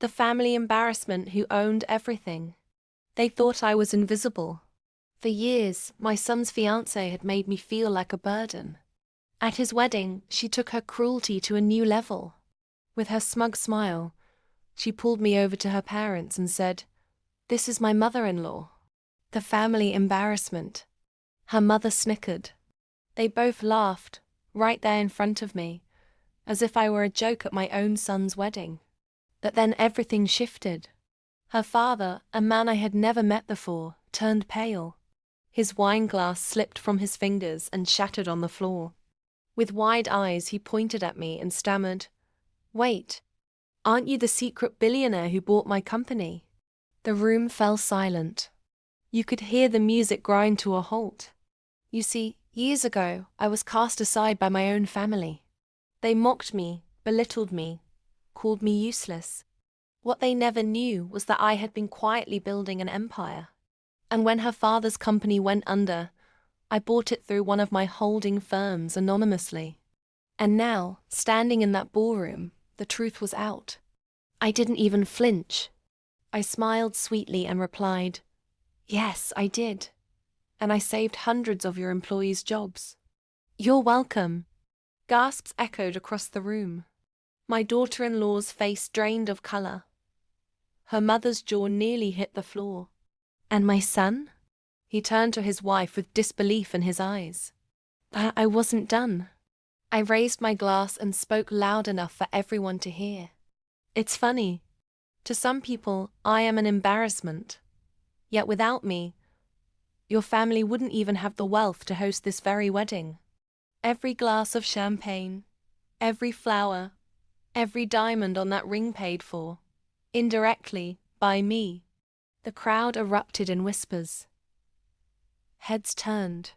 The family embarrassment who owned everything. They thought I was invisible. For years, my son's fiancée had made me feel like a burden. At his wedding, she took her cruelty to a new level. With her smug smile, she pulled me over to her parents and said, "This is my mother-in-law." The family embarrassment. Her mother snickered. They both laughed, right there in front of me, as if I were a joke at my own son's wedding. But then everything shifted. Her father, a man I had never met before, turned pale. His wine glass slipped from his fingers and shattered on the floor. With wide eyes, he pointed at me and stammered, "Wait, aren't you the secret billionaire who bought my company?" The room fell silent. You could hear the music grind to a halt. You see, years ago, I was cast aside by my own family. They mocked me, belittled me, called me useless. What they never knew was that I had been quietly building an empire. And when her father's company went under, I bought it through one of my holding firms anonymously. And now, standing in that ballroom, the truth was out. I didn't even flinch. I smiled sweetly and replied, "Yes, I did. And I saved hundreds of your employees' jobs." "You're welcome." Gasps echoed across the room. My daughter-in-law's face drained of color. Her mother's jaw nearly hit the floor. "And my son?" He turned to his wife with disbelief in his eyes. I wasn't done. I raised my glass and spoke loud enough for everyone to hear. "It's funny. To some people, I am an embarrassment. Yet without me, your family wouldn't even have the wealth to host this very wedding. Every glass of champagne, every flower, every diamond on that ring paid for, indirectly, by me." The crowd erupted in whispers. Heads turned.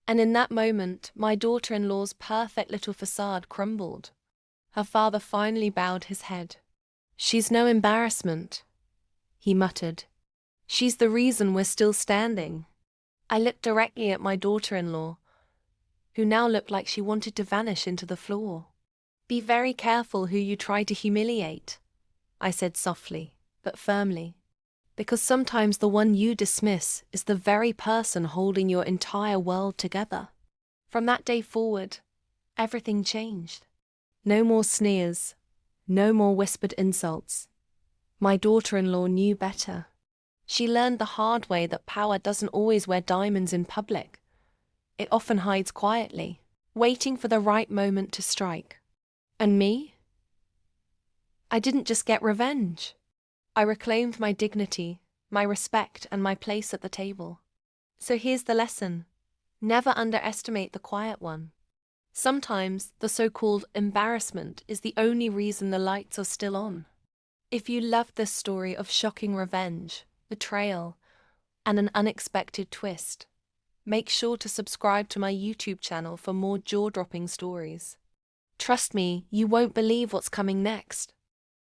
And in that moment, my daughter-in-law's perfect little facade crumbled. Her father finally bowed his head. "She's no embarrassment," he muttered. "She's the reason we're still standing." I looked directly at my daughter-in-law, who now looked like she wanted to vanish into the floor. "Be very careful who you try to humiliate," I said softly, but firmly. "Because sometimes the one you dismiss is the very person holding your entire world together." From that day forward, everything changed. No more sneers, no more whispered insults. My daughter-in-law knew better. She learned the hard way that power doesn't always wear diamonds in public. It often hides quietly, waiting for the right moment to strike. And me? I didn't just get revenge. I reclaimed my dignity, my respect, and my place at the table. So here's the lesson. Never underestimate the quiet one. Sometimes the so-called embarrassment is the only reason the lights are still on. If you loved this story of shocking revenge, betrayal, and an unexpected twist, make sure to subscribe to my YouTube channel for more jaw-dropping stories. Trust me, you won't believe what's coming next.